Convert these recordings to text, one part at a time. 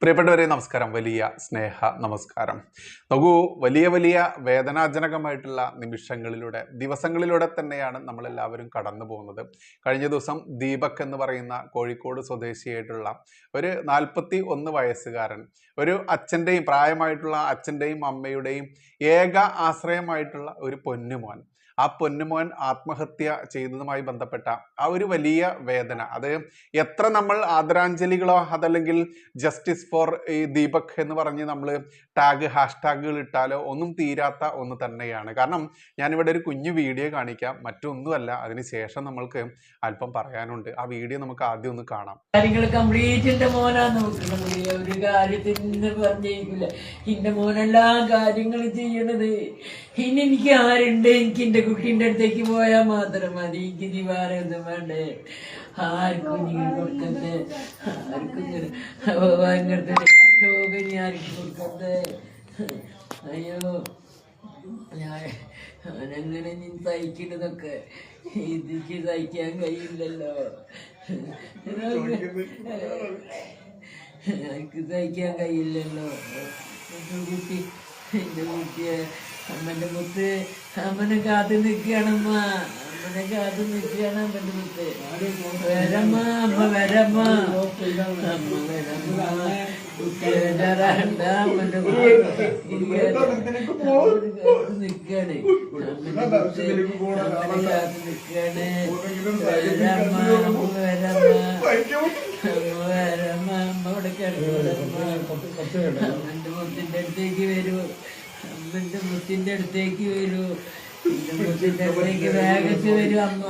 പ്രിയപ്പെട്ടവരെ നമസ്കാരം. വലിയ സ്നേഹ നമസ്കാരം. നോക്കൂ, വലിയ വലിയ വേദനാജനകമായിട്ടുള്ള ദിവസങ്ങളിലൂടെ തന്നെയാണ് നമ്മളെല്ലാവരും കടന്നു പോകുന്നത്. കഴിഞ്ഞ ദിവസം ദീപക് എന്ന് പറയുന്ന കോഴിക്കോട് സ്വദേശിയായിട്ടുള്ള ഒരു 41 വയസ്സുകാരൻ, ഒരു പ്രായമായിട്ടുള്ള അച്ഛൻ്റെയും അമ്മയുടെയും ഏക ആശ്രയമായിട്ടുള്ള ഒരു പൊന്നുമോൻ, ആ പൊന്നുമോൻ ആത്മഹത്യ ചെയ്തതുമായി ബന്ധപ്പെട്ട ആ ഒരു വലിയ വേദന, അത് എത്ര നമ്മൾ ആദരാഞ്ജലികളോ അതല്ലെങ്കിൽ ജസ്റ്റിസ് ഫോർ ഈ ദീപക് എന്ന് പറഞ്ഞ് നമ്മൾ ഹാഷ്ടാഗുകൾ ഇട്ടാലോ ഒന്നും തീരാത്ത ഒന്ന് തന്നെയാണ്. കാരണം ഞാനിവിടെ ഒരു കുഞ്ഞു വീഡിയോ കാണിക്കാം, മറ്റൊന്നുമല്ല, അതിനുശേഷം നമ്മൾക്ക് അല്പം പറയാനുണ്ട്. ആ വീഡിയോ നമുക്ക് ആദ്യം ഒന്ന് കാണാം. കാര്യങ്ങൾ കംപ്ലീറ്റ് മോനാണ് നോക്കുന്നത്. ഒരു കാര്യത്തിന് പറഞ്ഞേക്കില്ല, എന്റെ മോനെല്ലാ കാര്യങ്ങളും ചെയ്യണത്. ഇനി എനിക്ക് ആരുണ്ട്? എനിക്ക് എന്റെ കുട്ടീന്റെ അടുത്തേക്ക് പോയാൽ മാത്രം മതി. എനിക്ക് ദിവാരൊന്നും വേണ്ടേ, ആർക്കും നീ കൊടുക്കണ്ടേ, ആർക്കും അങ്ങനത്തെ രോഗം ആർക്കും കൊടുക്കണ്ടേ. അയ്യോ, ഞാനെങ്ങനെ നീ സഹിക്കുന്നതൊക്കെ എനിക്ക് സഹിക്കാൻ കഴിയില്ലല്ലോ. എനിക്ക് സഹിക്കാൻ കഴിയില്ലല്ലോ. എന്റെ കുട്ടിയെ അമ്മന്റെ മുത്ത് അമ്മനെ കാത്തു നിൽക്കുകയാണമ്മ, അമ്മനെ കാത്തു നിൽക്കുകയാണ് അമ്മന്റെ മുത്ത്. വരമ്മ, അമ്മ വരമ്മ, അമ്മ വരമ്മ, കുട്ടിയുടെ അമ്മന്റെ നിൽക്കാണ്, അമ്മന്റെ മുത്ത് അമ്മനെ കാത്തു നിൽക്കാണ്. വരമ്മ, അമ്മ വരമ്മ, അമ്മ വരമ്മ, അമ്മ ഇവിടെ കിടന്നു. അമ്മന്റെ മുത്തിന്റെ അടുത്തേക്ക് വരൂ, അമ്മന്റെ മുത്തിന്റെ അടുത്തേക്ക് വരൂ, എന്റെ മുത്തിന്റെ അടുത്തേക്ക് വേഗത്ത് വരൂ. അമ്മ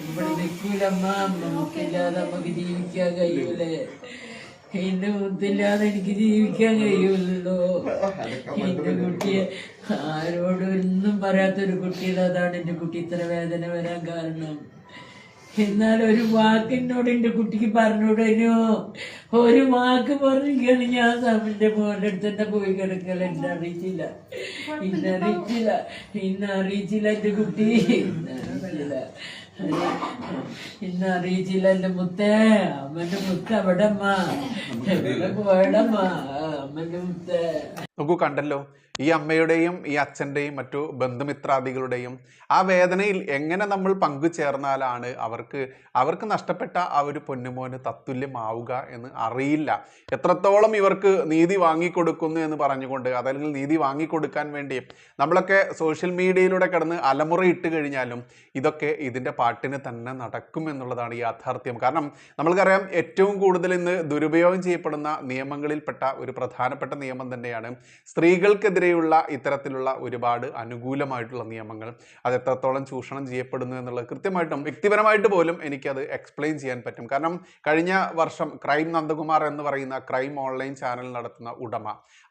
ഇവിടെ നിൽക്കൂലമ്മ, അമ്മ മുത്തില്ലാതെ അമ്മക്ക് ജീവിക്കാൻ കഴിയൂലേ. എന്റെ മുത്തില്ലാതെ എനിക്ക് ജീവിക്കാൻ കഴിയൂലല്ലോ. എന്റെ കുട്ടിയെ ആരോടൊന്നും പറയാത്തൊരു കുട്ടിയുടെ, അതാണ് എന്റെ കുട്ടി ഇത്ര വേദന വരാൻ കാരണം. എന്നാൽ ഒരു വാക്കിനോട് എന്റെ കുട്ടിക്ക് പറഞ്ഞുവിടനോ, ഒരു വാക്ക് പറഞ്ഞിരിക്കുകയാണ് ഞാൻ എന്റെ മോന്റെ അടുത്ത് തന്നെ പോയി കിടക്കല. ഇന്നറിയിച്ചില്ല എന്റെ കുട്ടി, ഇന്നറിയിച്ചില്ല എന്റെ മുത്തേ. അമ്മന്റെ മുത്ത് എവിടമ്മ, എവിടെ പോയടമ്മ അമ്മന്റെ മുത്തേ. നോക്കൂ, കണ്ടല്ലോ, ഈ അമ്മയുടെയും ഈ അച്ഛൻ്റെയും മറ്റു ബന്ധുമിത്രാദികളുടെയും ആ വേദനയിൽ എങ്ങനെ നമ്മൾ പങ്കുചേർന്നാലാണ് അവർക്ക് നഷ്ടപ്പെട്ട ആ ഒരു പൊന്നുമോന് തത്തുല്യമാവുക എന്ന് അറിയില്ല. എത്രത്തോളം ഇവർക്ക് നീതി വാങ്ങിക്കൊടുക്കുന്നു എന്ന് പറഞ്ഞുകൊണ്ട്, അതല്ലെങ്കിൽ നീതി വാങ്ങിക്കൊടുക്കാൻ വേണ്ടി നമ്മളൊക്കെ സോഷ്യൽ മീഡിയയിലൂടെ കിടന്ന് അലമുറയിട്ട് കഴിഞ്ഞാലും ഇതൊക്കെ ഇതിൻ്റെ പാട്ടിന് തന്നെ നടക്കും എന്നുള്ളതാണ് യാഥാർത്ഥ്യം. കാരണം നമ്മൾക്കറിയാം, ഏറ്റവും കൂടുതൽ ഇന്ന് ദുരുപയോഗം ചെയ്യപ്പെടുന്ന നിയമങ്ങളിൽപ്പെട്ട ഒരു പ്രധാനപ്പെട്ട നിയമം തന്നെയാണ് സ്ത്രീകൾക്കെതിരെയുള്ള ഇത്തരത്തിലുള്ള ഒരുപാട് അനുകൂലമായിട്ടുള്ള നിയമങ്ങൾ. അത് എത്രത്തോളം ചൂഷണം ചെയ്യപ്പെടുന്നു എന്നുള്ളത് കൃത്യമായിട്ടും വ്യക്തിപരമായിട്ട് പോലും എനിക്കത് എക്സ്പ്ലെയിൻ ചെയ്യാൻ പറ്റും. കാരണം കഴിഞ്ഞ വർഷം ക്രൈം നന്ദകുമാർ എന്ന് പറയുന്ന ക്രൈം ഓൺലൈൻ ചാനൽ നടത്തുന്ന ഉടമ,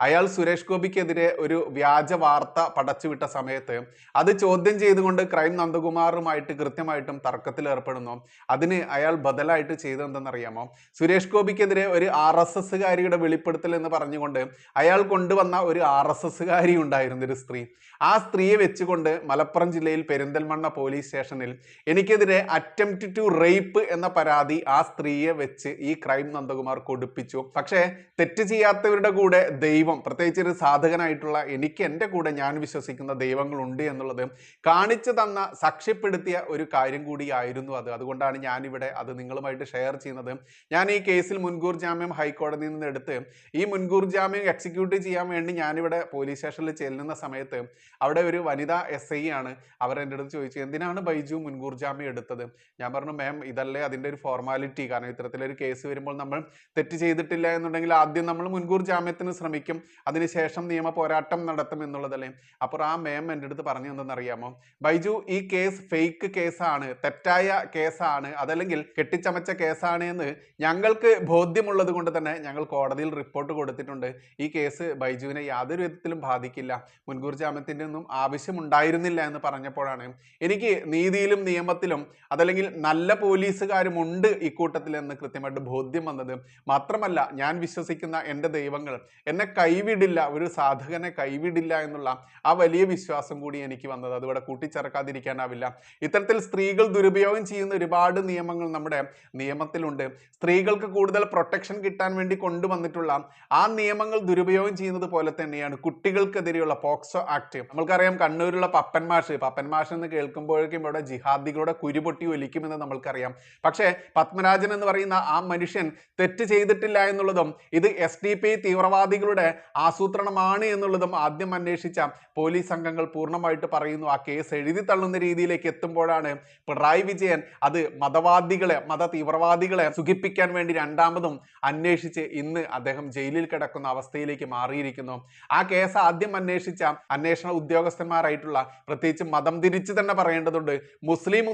അയാൾ സുരേഷ് ഗോപിക്കെതിരെ ഒരു വ്യാജ വാർത്ത പടച്ചുവിട്ട സമയത്ത് അത് ചോദ്യം ചെയ്തുകൊണ്ട് ക്രൈം നന്ദകുമാറുമായിട്ട് കൃത്യമായിട്ടും തർക്കത്തിൽ ഏർപ്പെടുന്നു. അതിന് അയാൾ ബദലായിട്ട് ചെയ്തതെന്തെന്നറിയാമോ? സുരേഷ് ഗോപിക്കെതിരെ ഒരു RSSകാരിയുടെ വെളിപ്പെടുത്തൽ എന്ന് പറഞ്ഞുകൊണ്ട് അയാൾ കൊണ്ടുവന്ന ഒരു RSSകാരി ഉണ്ടായിരുന്ന ഒരു സ്ത്രീ, ആ സ്ത്രീയെ വെച്ചുകൊണ്ട് മലപ്പുറം ജില്ലയിൽ പെരിന്തൽമണ്ണ പോലീസ് സ്റ്റേഷനിൽ എനിക്കെതിരെ അറ്റംപ്റ്റ് ടു റേപ്പ് എന്ന പരാതി ആ സ്ത്രീയെ വെച്ച് ഈ ക്രൈം നന്ദകുമാർ കൊടുപ്പിച്ചു. പക്ഷേ തെറ്റ് ചെയ്യാത്തവരുടെ കൂടെ ദൈവം, പ്രത്യേകിച്ച് ഒരു സാധകനായിട്ടുള്ള എനിക്ക് എൻ്റെ കൂടെ ഞാൻ വിശ്വസിക്കുന്ന ദൈവങ്ങളുണ്ട് എന്നുള്ളത് കാണിച്ചു തന്ന, സാക്ഷ്യപ്പെടുത്തിയ ഒരു കാര്യം കൂടിയായിരുന്നു അത്. അതുകൊണ്ടാണ് ഞാനിവിടെ അത് നിങ്ങളുമായിട്ട് ഷെയർ ചെയ്യുന്നത്. ഞാൻ ഈ കേസിൽ മുൻകൂർ ജാമ്യം ഹൈക്കോടതിയിൽ നിന്ന് എടുത്ത് ഈ മുൻകൂർ ജാമ്യം എക്സിക്യൂട്ട് ചെയ്യാൻ വേണ്ടി ഞാനിവിടെ പോലീസ് സ്റ്റേഷനിൽ ചെല്ലുന്ന സമയത്ത് അവിടെ ഒരു വനിതാ SI ആണ്. അവർ എൻ്റെ അടുത്ത് ചോദിച്ചു, എന്തിനാണ് ബൈജു മുൻകൂർ ജാമ്യം എടുത്തത്? ഞാൻ പറഞ്ഞു, മാം, ഇതല്ലേ അതിൻ്റെ ഒരു ഫോർമാലിറ്റി. കാരണം ഇത്തരത്തിലൊരു കേസ് വരുമ്പോൾ നമ്മൾ തെറ്റ് ചെയ്തിട്ടില്ല എന്നുണ്ടെങ്കിൽ ആദ്യം നമ്മൾ മുൻകൂർ ജാമ്യത്തിന് ശ്രമിക്കും, അതിനുശേഷം നിയമ പോരാട്ടം നടത്തും എന്നുള്ളതല്ലേ. അപ്പോൾ ആ മാം എൻ്റെ അടുത്ത് പറഞ്ഞു എന്തെന്നറിയാമോ? ബൈജു, ഈ കേസ് ഫേക്ക് കേസാണ്, തെറ്റായ കേസാണ്, അതല്ലെങ്കിൽ കെട്ടിച്ചമച്ച കേസാണ് എന്ന് ഞങ്ങൾക്ക് ബോധ്യമുള്ളത് കൊണ്ട് തന്നെ ഞങ്ങൾ കോടതിയിൽ റിപ്പോർട്ട് കൊടുത്തിട്ടുണ്ട്. ഈ കേസ് ബൈജു ബൈജുവിനെ യാതൊരു വിധത്തിലും ബാധിക്കില്ല, മുൻകൂർ ജാമ്യത്തിൻ്റെ ഒന്നും ആവശ്യമുണ്ടായിരുന്നില്ല എന്ന് പറഞ്ഞപ്പോഴാണ് എനിക്ക് നീതിയിലും നിയമത്തിലും അതല്ലെങ്കിൽ നല്ല പോലീസുകാരും ഉണ്ട് ഇക്കൂട്ടത്തിൽ എന്ന് കൃത്യമായിട്ട് ബോധ്യം വന്നത്. മാത്രമല്ല ഞാൻ വിശ്വസിക്കുന്ന എൻ്റെ ദൈവങ്ങൾ എന്നെ കൈവിടില്ല, ഒരു സാധകനെ കൈവിടില്ല എന്നുള്ള ആ വലിയ വിശ്വാസം കൂടി എനിക്ക് വന്നത്. അതിവിടെ കൂട്ടിച്ചേർക്കാതിരിക്കാനാവില്ല. ഇത്തരത്തിൽ സ്ത്രീകൾ ദുരുപയോഗം ചെയ്യുന്ന ഒരുപാട് നിയമങ്ങൾ നമ്മുടെ നിയമത്തിലുണ്ട്. സ്ത്രീകൾക്ക് കൂടുതൽ പ്രൊട്ടക്ഷൻ കിട്ടാൻ വേണ്ടി കൊണ്ടുവന്നിട്ടുള്ള ആ നിയമങ്ങൾ ദുരുപയോഗം ചെയ്യുന്നത് പോലെ തന്നെയാണ് കുട്ടികൾക്കെതിരെയുള്ള പോക്സോ ആക്ട്. നമ്മൾക്കറിയാം കണ്ണൂരിലുള്ള പപ്പൻ മാഷ് എന്ന് കേൾക്കുമ്പോഴേക്കും ഇവിടെ ജിഹാദികളുടെ കുരുപൊട്ടി ഒലിക്കുമെന്ന് നമ്മൾക്കറിയാം. പക്ഷേ പത്മരാജൻ എന്ന് പറയുന്ന ആ മനുഷ്യൻ തെറ്റ് ചെയ്തിട്ടില്ല എന്നുള്ളതും ഇത് SDP തീവ്രവാദികളുടെ ആസൂത്രണമാണ് എന്നുള്ളതും ആദ്യം അന്വേഷിച്ച പോലീസ് അംഗങ്ങൾ പൂർണ്ണമായിട്ട് പറയുന്നു. ആ കേസ് എഴുതി തള്ളുന്ന രീതിയിലേക്ക് എത്തുമ്പോഴാണ് പിണറായി വിജയൻ അത് മത തീവ്രവാദികളെ സുഖിപ്പിക്കാൻ വേണ്ടി രണ്ടാമതും അന്വേഷിച്ച് ഇന്ന് അദ്ദേഹം ജയിലിൽ കിടക്കുന്ന അവസ്ഥയിലേക്ക് മാറിയിരിക്കുന്നു. ആ കേസ് ആദ്യം അന്വേഷിച്ച അന്വേഷണ ഉദ്യോഗസ്ഥന്മാരായിട്ടുള്ള, പ്രത്യേകിച്ച് മതം തിരിച്ച് തന്നെ പറയേണ്ടതുണ്ട്, മുസ്ലിം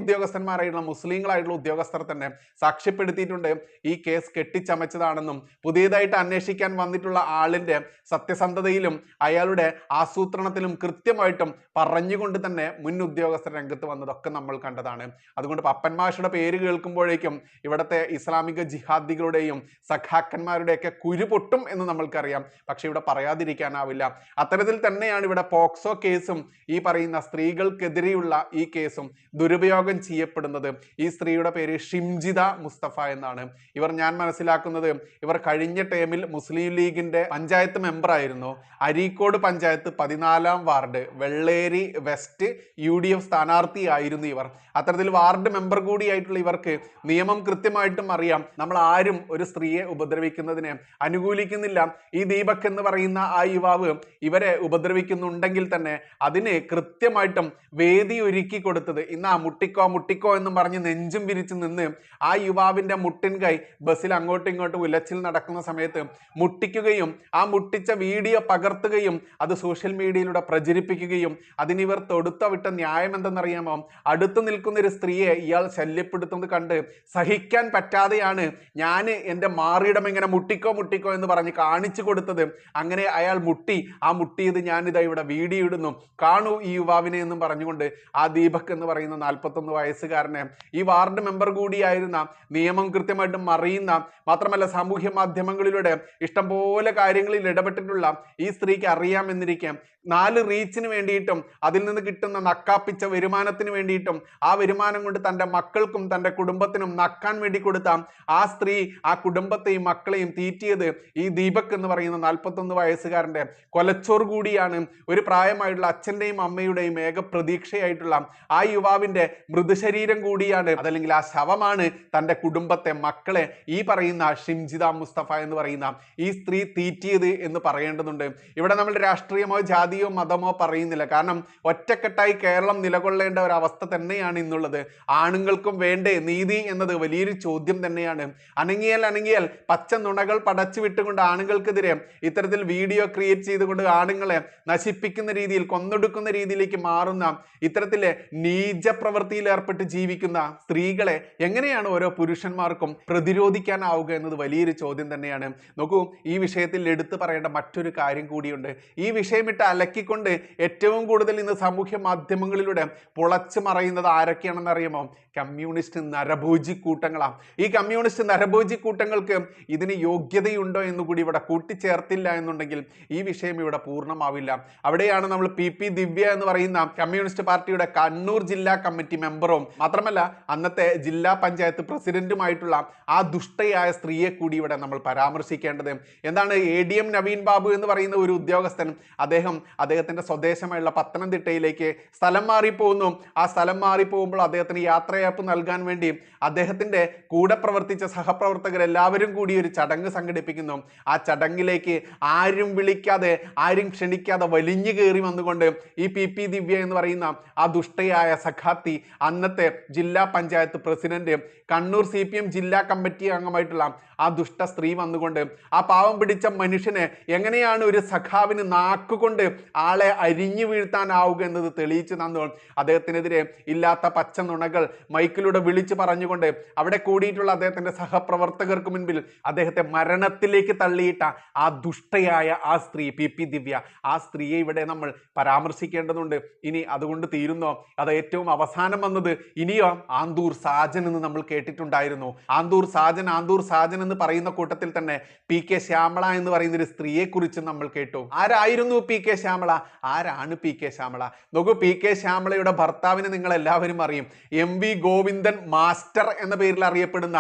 മുസ്ലിങ്ങളായിട്ടുള്ള ഉദ്യോഗസ്ഥർ തന്നെ സാക്ഷ്യപ്പെടുത്തിയിട്ടുണ്ട് ഈ കേസ് കെട്ടിച്ചമച്ചതാണെന്നും പുതിയതായിട്ട് അന്വേഷിക്കാൻ വന്നിട്ടുള്ള ആളിന്റെ സത്യസന്ധതയിലും അയാളുടെ ആസൂത്രണത്തിലും കൃത്യമായിട്ടും പറഞ്ഞുകൊണ്ട് തന്നെ മുൻ ഉദ്യോഗസ്ഥർ രംഗത്ത് വന്നതൊക്കെ നമ്മൾ കണ്ടതാണ്. അതുകൊണ്ട് പപ്പൻ മാഷുടെ പേര് കേൾക്കുമ്പോഴേക്കും ഇവിടുത്തെ ഇസ്ലാമിക ജിഹാദികളുടെയും സഖാക്കന്മാരുടെയൊക്കെ കുരു പൊട്ടും എന്ന് നമ്മൾക്കറിയാം. പക്ഷെ ഇവിടെ പറയാതിരിക്കാനാവില്ല. അത്തരത്തിൽ തന്നെയാണ് ഇവിടെ പോക്സോ കേസും ഈ പറയുന്ന സ്ത്രീകൾക്കെതിരെയുള്ള ഈ കേസും ദുരുപയോഗം ചെയ്യപ്പെടുന്നത്. ഈ സ്ത്രീയുടെ പേര് ഷിംജിത മുസ്തഫ എന്നാണ്. ഞാൻ മനസ്സിലാക്കുന്നത് ഇവർ കഴിഞ്ഞ ടൈമിൽ മുസ്ലിം ലീഗിന്റെ പഞ്ചായത്ത് മെമ്പർ ആയിരുന്നു. Areekode panchayat 14-ാം ward Velleri west UDF സ്ഥാനാർത്ഥിയായിരുന്നു ഇവർ. അത്തരത്തിൽ വാർഡ് മെമ്പർ കൂടിയായിട്ടുള്ള ഇവർക്ക് നിയമം കൃത്യമായിട്ടും അറിയാം. നമ്മൾ ആരും ഒരു സ്ത്രീയെ ഉപദ്രവിക്കുന്നതിനെ അനുകൂലിക്കുന്നില്ല. ഈ ദീപക് എന്ന് പറയുന്ന ആ യുവാവ് ഇവരെ ഉപദ്രവിക്കുന്നുണ്ടെങ്കിൽ തന്നെ അതിന് കൃത്യമായിട്ടും വേദി ഒരുക്കി കൊടുത്തത് ഇന്ന് ആ മുട്ടിക്കോ എന്നും പറഞ്ഞ് നെഞ്ചും വിരിച്ച് നിന്ന് ആ യുവാവിന്റെ മുട്ടിൻ കൈ ബസ്സിൽ അങ്ങോട്ടും ഇങ്ങോട്ടും ഉലച്ചിൽ നടക്കുന്ന സമയത്ത് മുട്ടിക്കുകയും ആ മുട്ടിച്ച വീഡിയോ പകർത്തുകയും അത് സോഷ്യൽ മീഡിയയിലൂടെ പ്രചരിപ്പിക്കുകയും അതിനിവർ തൊടുത്ത വിട്ട ന്യായം എന്തെന്നറിയാമോ? അടുത്തു നിൽക്കുന്ന ഒരു സ്ത്രീയെ ഇയാൾ ശല്യപ്പെടുത്തുന്നത് കണ്ട് സഹിക്കാൻ പറ്റാതെയാണ് ഞാൻ എൻ്റെ മാറിയിടം ഇങ്ങനെ മുട്ടിക്കോ എന്ന് പറഞ്ഞ് കാണിച്ചു കൊടുത്തത്. അങ്ങനെ അയാൾ മുട്ടിയത് ഞാനിതാ ഇവിടെ വീഡിയോ ഇടുന്നു, കാണൂ ഈ യുവാവിനെ എന്നും പറഞ്ഞുകൊണ്ട് ആ ദീപക് എന്ന് പറയുന്ന 41 വയസ്സുകാരനെ ഈ വാർഡ് മെമ്പർ കൂടിയായിരുന്ന, നിയമം കൃത്യമായിട്ടും അറിയുന്ന, മാത്രമല്ല സാമൂഹ്യ മാധ്യമങ്ങളിലൂടെ ഇഷ്ടംപോലെ കാര്യങ്ങളിൽ ഇടപെട്ടിട്ടുള്ള ഈ സ്ത്രീക്ക് അറിയാമെന്നിരിക്കാം 4 റീച്ചിന് വേണ്ടിയിട്ടും അതിൽ നിന്ന് കിട്ടുന്ന നക്കാപ്പിച്ച വരുമാനത്തിന് വേണ്ടിയിട്ടും ആ വരുമാനം കൊണ്ട് തൻ്റെ മക്കൾക്കും തൻ്റെ കുടുംബത്തിനും നക്കാൻ വേണ്ടി കൊടുത്ത ആ സ്ത്രീ ആ കുടുംബത്തെയും മക്കളെയും തീറ്റിയത് ഈ ദീപക് എന്ന് പറയുന്ന 41 വയസ്സുകാരൻ്റെ കൊലച്ചോർ കൂടിയാണ്. ഒരു പ്രായമായിട്ടുള്ള അച്ഛൻ്റെയും അമ്മയുടെയും ഏക പ്രതീക്ഷയായിട്ടുള്ള ആ യുവാവിൻ്റെ മൃതശരീരം കൂടിയാണ്, അതല്ലെങ്കിൽ ആ ശവമാണ് തൻ്റെ കുടുംബത്തെ, മക്കളെ ഈ പറയുന്ന ഷിംജിത മുസ്തഫ എന്ന് പറയുന്ന ഈ സ്ത്രീ തീറ്റിയത് എന്ന് പറയേണ്ടതുണ്ട്. ഇവിടെ നമ്മൾ രാഷ്ട്രീയമോ ജാതിയോ മതമോ പറയുന്നില്ല. കാരണം ഒറ്റക്കെട്ടായി കേരളം നിലകൊള്ളേണ്ട ഒരു അവസ്ഥ തന്നെയാണ് ഇന്നുള്ളത്. ആണുങ്ങൾക്കും വേണ്ടേ നീതി എന്നത് വലിയൊരു ചോദ്യം തന്നെയാണ്. അനങ്ങിയാൽ പച്ച നുണകൾ പടച്ചു വിട്ടുകൊണ്ട് ആണുങ്ങൾക്കെതിരെ ഇത്തരത്തിൽ വീഡിയോ ക്രിയേറ്റ് ചെയ്തുകൊണ്ട് ആണുങ്ങളെ നശിപ്പിക്കുന്ന രീതിയിൽ, കൊന്നൊടുക്കുന്ന രീതിയിലേക്ക് മാറുന്ന ഇത്തരത്തിലെ നീച പ്രവൃത്തിയിൽ ഏർപ്പെട്ട് ജീവിക്കുന്ന സ്ത്രീകളെ എങ്ങനെയാണ് ഓരോ പുരുഷന്മാർക്കും പ്രതിരോധിക്കാനാവുക എന്നത് വലിയൊരു ചോദ്യം തന്നെയാണ്. നോക്കൂ, ഈ വിഷയത്തിൽ എടുത്തു പറയേണ്ട മറ്റൊരു കാര്യം കൂടിയുണ്ട്. ഈ വിഷയമിട്ട് അലക്കിക്കൊണ്ട് ഏറ്റവും കൂടുതൽ ഇന്ന് സാമൂഹ്യ മാധ്യമങ്ങളിലൂടെ പൊളച്ചു മറയുന്നത് ആരൊക്കെയാണെന്ന് അറിയാമോ? കമ്മ്യൂണിസ്റ്റ് നരഭോജി കൂട്ടങ്ങളാണ്. ഈ കമ്മ്യൂണിസ്റ്റ് നരഭോജി കൂട്ടങ്ങൾക്ക് ഇതിന് യോഗ്യതയുണ്ടോ എന്നുകൂടി ഇവിടെ കൂട്ടിച്ചേർത്തില്ല എന്നുണ്ടെങ്കിൽ ഈ വിഷയം ഇവിടെ പൂർണ്ണമാവില്ല. അവിടെയാണ് നമ്മൾ PP ദിവ്യ എന്ന് പറയുന്ന കമ്മ്യൂണിസ്റ്റ് പാർട്ടിയുടെ കണ്ണൂർ ജില്ലാ കമ്മിറ്റി മെമ്പറും മാത്രമല്ല അന്നത്തെ ജില്ലാ പഞ്ചായത്ത് പ്രസിഡന്റുമായിട്ടുള്ള ആ ദുഷ്ടയായ സ്ത്രീയെ കൂടി ഇവിടെ നമ്മൾ പരാമർശിക്കേണ്ടത്. എന്താണ് ADM നവീൻ ബാബു എന്ന് പറയുന്ന ഒരു ഉദ്യോഗസ്ഥൻ, അദ്ദേഹത്തിന്റെ സ്വദേശമായുള്ള പത്തനംതിട്ടയിലേക്ക് സ്ഥലം മാറിപ്പോകുന്നു. ആ സ്ഥലം മാറിപ്പോകുമ്പോൾ അദ്ദേഹത്തിന് യാത്രയപ്പ് നൽകാൻ വേണ്ടി അദ്ദേഹത്തിന്റെ കൂടെ പ്രവർത്തിച്ച സഹപ്രവർത്തകരെല്ലാവരും കൂടി ഒരു ചടങ്ങ് സംഘടിപ്പിക്കുന്നു. ആ ചടങ്ങിലേക്ക് ആരും വിളിക്കാതെ, ആരും ക്ഷണിക്കാതെ വലിഞ്ഞു കയറി വന്നുകൊണ്ട് ഈ PP ദിവ്യ എന്ന് പറയുന്ന ആ ദുഷ്ടയായ സഖാത്തി, അന്നത്തെ ജില്ലാ പഞ്ചായത്ത് പ്രസിഡന്റ്, കണ്ണൂർ CPM ജില്ലാ കമ്മിറ്റി അംഗമായിട്ടുള്ള ആ ദുഷ്ട സ്ത്രീ വന്നുകൊണ്ട് ആ പാവം പിടിച്ച മനുഷ്യനെ എങ്ങനെയാണ് ഒരു സഖാവിന് നാക്കുകൊണ്ട് ആളെ അരിഞ്ഞു വീഴ്ത്താനാവുക എന്നത് തെളിയിച്ചു തന്നു. അദ്ദേഹത്തിനെതിരെ ഇല്ലാത്ത പച്ച നുണകൾ മൈക്കിലൂടെ വിളിച്ചു പറഞ്ഞുകൊണ്ട് അവിടെ കൂടിയിട്ടുള്ള അദ്ദേഹത്തിന്റെ സഹപ്രവർത്തകർക്ക് മുൻപിൽ അദ്ദേഹത്തെ മരണത്തിലേക്ക് തള്ളിയിട്ട ആ ദുഷ്ടയായ ആ സ്ത്രീ പി ദിവ്യ, ആ സ്ത്രീയെ ഇവിടെ നമ്മൾ പരാമർശിക്കേണ്ടതുണ്ട്. ഇനി അതുകൊണ്ട് തീരുന്നോ? അത് ഏറ്റവും അവസാനം വന്നത് ഇനിയോ ആന്തൂർ സാജൻ എന്ന് നമ്മൾ കേട്ടിട്ടുണ്ടായിരുന്നു. ആന്തൂർ സാജൻ എന്ന് പറയുന്ന കൂട്ടത്തിൽ തന്നെ PK ശ്യാമള എന്ന് പറയുന്ന ഒരു സ്ത്രീയെ കുറിച്ച് നമ്മൾ കേട്ടു. ആരായിരുന്നു PK ശ്യാമള? ആരാണ് PK ശ്യാമള? നോക്കൂ, PK ശ്യാമളയുടെ ഭർത്താവിനെ നിങ്ങൾ എല്ലാവരും അറിയും. MV ഗോവിന്ദൻ മാസ്റ്റർ എന്ന പേരിൽ അറിയപ്പെടുന്ന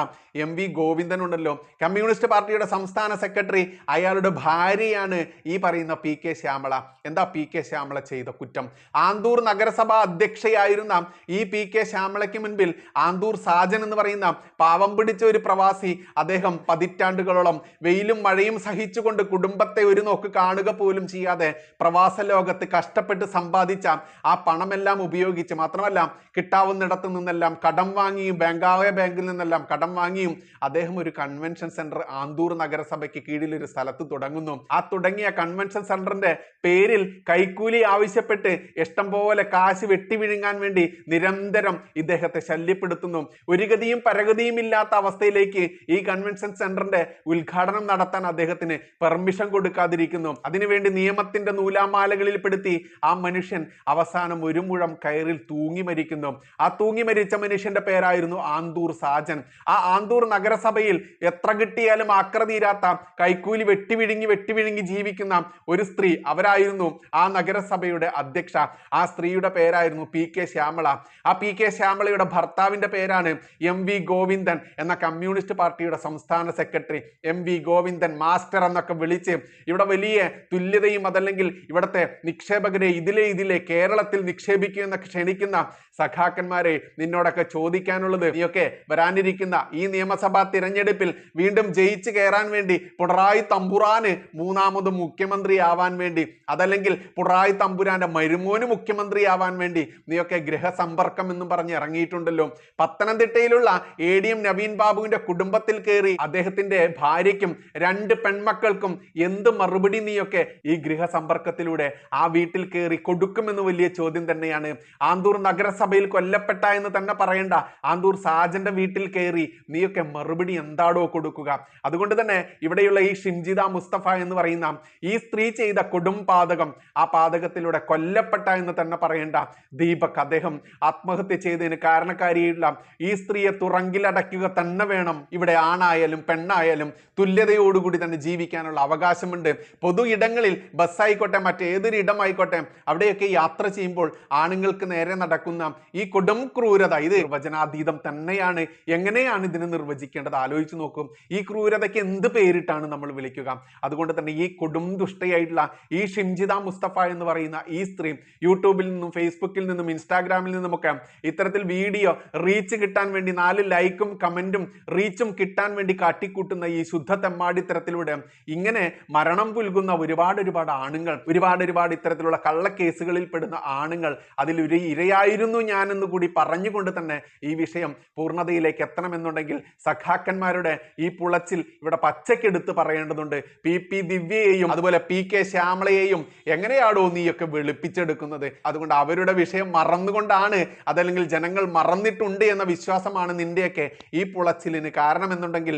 MV ഗോവിന്ദൻ ഉണ്ടല്ലോ, കമ്മ്യൂണിസ്റ്റ് പാർട്ടിയുടെ സംസ്ഥാന സെക്രട്ടറി. അയാളുടെ ഭാര്യയാണ് ഈ പറയുന്ന PK ശ്യാമള. എന്താ PK ശ്യാമള ചെയ്ത കുറ്റം? ആന്തൂർ നഗരസഭ അധ്യക്ഷയായിരുന്ന ഈ PK ശ്യാമളയ്ക്ക് മുൻപിൽ ആന്തൂർ സാജൻ എന്ന് പറയുന്ന പാവം പിടിച്ച ഒരു പ്രവാസി, അദ്ദേഹം പതിറ്റാണ്ടുകളോളം വെയിലും മഴയും സഹിച്ചുകൊണ്ട് കുടുംബത്തെ ഒരു നോക്ക് കാണുക പോലും ചെയ്യാതെ പ്രവാസ ലോകത്ത് കഷ്ടപ്പെട്ട് സമ്പാദിച്ച ആ പണമെല്ലാം ഉപയോഗിച്ച്, മാത്രമല്ല കിട്ടാവുന്നിടത്ത് നിന്നെല്ലാം കടം വാങ്ങിയും ബാങ്കിൽ നിന്നെല്ലാം കടം വാങ്ങിയും അദ്ദേഹം ഒരു കൺവെൻഷൻ സെന്റർ ആന്തൂർ നഗരസഭയ്ക്ക് കീഴിൽ ഒരു സ്ഥലത്ത് തുടങ്ങുന്നു. ആ തുടങ്ങിയ കൺവെൻഷൻ സെന്ററിന്റെ പേരിൽ കൈക്കൂലി ആവശ്യപ്പെട്ട് ഇഷ്ടം പോലെ കാശ് വെട്ടിവിഴുങ്ങാൻ വേണ്ടി നിരന്തരം ഇദ്ദേഹത്തെ ശല്യപ്പെടുത്തുന്നു. ഒരു ഗതിയും പരഗതിയും ഇല്ലാത്ത അവസ്ഥയിലേക്ക് ഈ കൺവെൻഷൻ സെന്ററിന്റെ ഉദ്ഘാടനം നടത്താൻ അദ്ദേഹത്തിന് പെർമിഷൻ കൊടുക്കാതിരിക്കുന്നു. അതിനുവേണ്ടി നിയമത്തിന്റെ നൂലാമാലകളിൽ പെടുത്തി ആ മനുഷ്യൻ അവസാനം ഒരു മുഴം കയറിൽ തൂങ്ങി മരിക്കുന്നു. ആ തൂങ്ങി മരിച്ച മനുഷ്യന്റെ പേരായിരുന്നു ആന്തൂർ സാജൻ. ആ ആന്തൂർ നഗരസഭയിൽ എത്ര കിട്ടിയാലും ആക്രതീരാത്ത കൈക്കൂലി വെട്ടിവിഴുങ്ങി ജീവിക്കുന്ന ഒരു സ്ത്രീ, അവരായിരുന്നു ആ നഗരസഭയുടെ അധ്യക്ഷ. ആ സ്ത്രീയുടെ പേരായിരുന്നു PK ശ്യാമള. ആ PK ശ്യാമളയുടെ ഭർത്താവിന്റെ പേരാണ് MV ഗോവിന്ദൻ എന്ന കമ്മ്യൂണിസ്റ്റ് പാർട്ടിയുടെ സംസ്ഥാന സെക്രട്ടറി. MV ഗോവിന്ദൻ മാസ്റ്റർ എന്നൊക്കെ വിളിച്ച് ഇവിടെ വലിയ തുല്യതയും അതല്ലെങ്കിൽ ഇവിടുത്തെ നിക്ഷേപകരെ ഇതിലെ കേരളത്തിൽ നിക്ഷേപിക്കുക എന്നൊക്കെ ക്ഷണിക്കുന്ന സഖാക്കന്മാരെ, നിന്നോടൊക്കെ ചോദിക്കാനുള്ളത്, നീയൊക്കെ വരാനിരിക്കുന്ന ഈ നിയമസഭാ തിരഞ്ഞെടുപ്പിൽ വീണ്ടും ജയിച്ചു കയറാൻ വേണ്ടി പിണറായി തമ്പുരാന് മൂന്നാമത് മുഖ്യമന്ത്രിയാവാൻ വേണ്ടി, അതല്ലെങ്കിൽ പിണറായി തമ്പുരാന്റെ മരുമോന് മുഖ്യമന്ത്രിയാവാൻ വേണ്ടി നീയൊക്കെ ഗൃഹസമ്പർക്കം എന്നും പറഞ്ഞ് ഇറങ്ങിയിട്ടുണ്ടല്ലോ. പത്തനംതിട്ടയിലുള്ള ADM നവീൻ ബാബുവിന്റെ കുടുംബത്തിൽ കയറി അദ്ദേഹത്തിന്റെ ഭാര്യയ്ക്കും 2 പെൺമക്കൾക്കും എന്ത് മറുപടി നീയൊക്കെ ഈ ഗൃഹസമ്പർക്കത്തിലൂടെ ആ വീട്ടിൽ കയറി കൊടുക്കുമെന്ന് വലിയ ചോദ്യം തന്നെയാണ്. ആന്തൂർ നഗരസഭയിൽ കൊല്ലപ്പെട്ട എന്ന് തന്നെ പറയണ്ട, ആന്തൂർ സാജന്റെ വീട്ടിൽ കയറി നീയൊക്കെ മറുപടി എന്താടോ കൊടുക്കുക? അതുകൊണ്ട് തന്നെ ഇവിടെയുള്ള ഈ ഷിംജിത മുസ്തഫ എന്ന് പറയുന്ന ഈ സ്ത്രീ ചെയ്ത കൊടും പാതകം, ആ പാതകത്തിലൂടെ കൊല്ലപ്പെട്ട എന്ന് തന്നെ പറയേണ്ട ദീപക്, അദ്ദേഹം ആത്മഹത്യ ചെയ്തതിന് കാരണക്കാരിയുള്ള ഈ സ്ത്രീയെ തുറങ്കിലടയ്ക്കുക തന്നെ വേണം. ഇവിടെ ആണായാലും പെണ്ണായാലും തുല്യതയോടുകൂടി തന്നെ ജീവിക്കാനുള്ള അവകാശമുണ്ട്. പൊതു ഇടങ്ങളിൽ ബസ്സായിക്കോട്ടെ മറ്റേതൊരു ഇടമായിക്കോട്ടെ അവിടെയൊക്കെ യാത്ര ചെയ്യുമ്പോൾ ആണുങ്ങൾക്ക് നേരെ നടക്കുന്ന ഈ കൊടും ക്രൂരത, ഇത് നിർവചനാതീതം തന്നെയാണ്. എങ്ങനെയാണ് ഇതിനെ നിർവചിക്കേണ്ടത് ആലോചിച്ച് നോക്കും. ഈ ക്രൂരതയ്ക്ക് എന്ത് പേരിട്ടാണ് നമ്മൾ വിളിക്കുക? അതുകൊണ്ട് തന്നെ ഈ കൊടും ദുഷ്ടയായിട്ടുള്ള ഈ ഷിംജിത മുസ്തഫ എന്ന് പറയുന്ന ഈ സ്ത്രീ യൂട്യൂബിൽ നിന്നും ഫേസ്ബുക്കിൽ നിന്നും ഇൻസ്റ്റാഗ്രാമിൽ നിന്നുമൊക്കെ ഇത്തരത്തിൽ വീഡിയോ റീച്ച് കിട്ടാൻ വേണ്ടി 4 ലൈക്കും കമന്റും റീച്ചും കിട്ടാൻ വേണ്ടി കാട്ടിക്കൂട്ടുന്ന ഈ ശുദ്ധ തെമ്മാടിത്തരത്തിലൂടെ ഇങ്ങനെ മരണം പുൽകുന്ന ഒരുപാട് ആണുങ്ങൾ, ഒരുപാട് ഇത്തരത്തിലുള്ള കള്ളക്കേസുകളിൽ പെടുന്ന ആണുങ്ങൾ, അതിലൊരു ഇരയായിരുന്നു ഞാനെന്ന് കൂടി പറഞ്ഞുകൊണ്ട് തന്നെ ഈ വിഷയം പൂർണ്ണതയിലേക്ക് എത്തണമെന്നുണ്ടെങ്കിൽ സഖാക്കന്മാരുടെ ഈ പുളച്ചിൽ ഇവിടെ പച്ചക്കെടുത്ത് പറയേണ്ടതുണ്ട്. PP ദിവ്യയെയും അതുപോലെ PK ശ്യാമളയെയും എങ്ങനെയാണോ നീയൊക്കെ വെളുപ്പിച്ചെടുക്കുന്നത്? അതുകൊണ്ട് അവരുടെ വിഷയം മറന്നുകൊണ്ടാണ്, അതല്ലെങ്കിൽ ജനങ്ങൾ മറന്നിട്ടുണ്ട് എന്ന വിശ്വാസമാണ് നിന്റെയൊക്കെ ഈ പുളച്ചിലിന് കാരണം എന്നുണ്ടെങ്കിൽ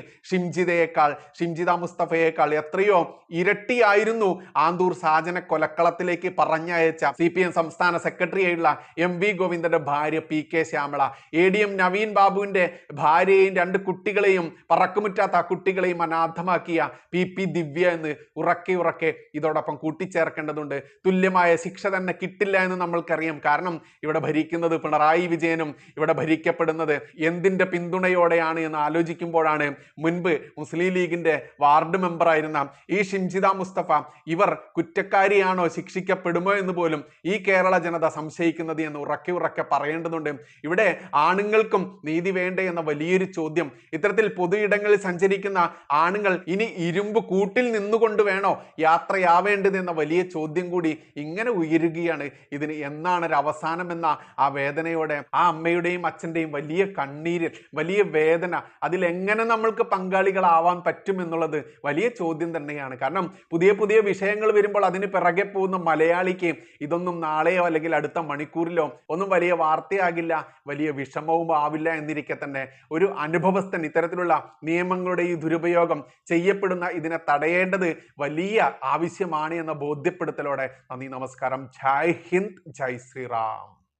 ഷിംജിത മുസ്തഫയേക്കാൾ എത്രയോ ഇരട്ടിയായിരുന്നു ആന്തൂർ സാജനെ കൊലക്കളത്തിലേക്ക് പറഞ്ഞയച്ച CPM സംസ്ഥാന സെക്രട്ടറി ആയിട്ടുള്ള MV ഗോവിന്ദന്റെ ഭാര്യ PK ശ്യാമള. ADM നവീൻ ബാബുവിന്റെ ഭാര്യയെയും 2 കുട്ടികളെയും പറക്കുമുറ്റാത്ത ആ കുട്ടികളെയും അനാഥമാക്കിയ PP ദിവ്യ എന്ന് ഉറക്കെ ഇതോടൊപ്പം കൂട്ടിച്ചേർക്കേണ്ടതുണ്ട്. തുല്യമായ ശിക്ഷ തന്നെ കിട്ടില്ല എന്ന് നമ്മൾക്കറിയാം. കാരണം ഇവിടെ ഭരിക്കുന്നത് പിണറായി വിജയനും ഇവിടെ ഭരിക്കപ്പെടുന്നത് എന്തിന്റെ പിന്തുണയോടെയാണ് എന്ന് ആലോചിക്കുമ്പോഴാണ് മുൻപ് മുസ്ലിം ലീഗിന്റെ വാർഡ് മെമ്പറായിരുന്ന ഈ ഷിംജിത മുസ്തഫ ഇവർ കുറ്റക്കാരിയാണോ, ശിക്ഷിക്കപ്പെടുമോ എന്ന് പോലും ഈ കേരള ജനത സംശയിക്കുന്നത് എന്ന് ഉറക്കെ പറയേണ്ടതുണ്ട്. ഇവിടെ ആണുങ്ങൾക്കും നീതി വേണ്ടേ എന്ന വലിയൊരു ചോദ്യം, ഇത്തരത്തിൽ പൊതു ഇടങ്ങളിൽ സഞ്ചരിക്കുന്ന ആണുങ്ങൾ ഇനി ഇരുമ്പ് കൂട്ടിൽ നിന്നുകൊണ്ട് വേണോ യാത്രയാവേണ്ടത് എന്ന വലിയ ചോദ്യം കൂടി ഇങ്ങനെ ഉയരുകയാണ്. ഇതിന് എന്നാണ് ഒരു അവസാനം എന്ന ആ വേദനയോടെ ആ അമ്മയുടെയും അച്ഛൻ്റെയും വലിയ കണ്ണീര്, വലിയ വേദന, അതിലെങ്ങനെ നമ്മൾക്ക് പങ്കാളികളാവാൻ പറ്റും എന്നുള്ളത് വലിയ ചോദ്യം തന്നെയാണ്. കാരണം പുതിയ പുതിയ വിഷയങ്ങൾ വരുമ്പോൾ അതിന് പിറകെ പോകുന്ന മലയാളിക്ക് ഇതൊന്നും നാളെയോ അല്ലെങ്കിൽ അടുത്ത മണിക്കൂറിലോ ഒന്നും വലിയ വാർത്തയാകില്ല, വലിയ വിഷമവും ആവില്ല എന്നിരിക്കെ തന്നെ ഒരു അനുഭവസ്ഥൻ ഇത്തരത്തിലുള്ള നിയമങ്ങളുടെ ഈ ദുരുപയോഗം ചെയ്യപ്പെടുന്ന ഇതിനെ തടയേണ്ടത് വലിയ ആവശ്യമാണ് എന്ന ബോധ്യപ്പെടുത്തലോടെ നന്ദി, നമസ്കാരം. ജയ് ഹിന്ദ്, ജയ് ശ്രീറാം.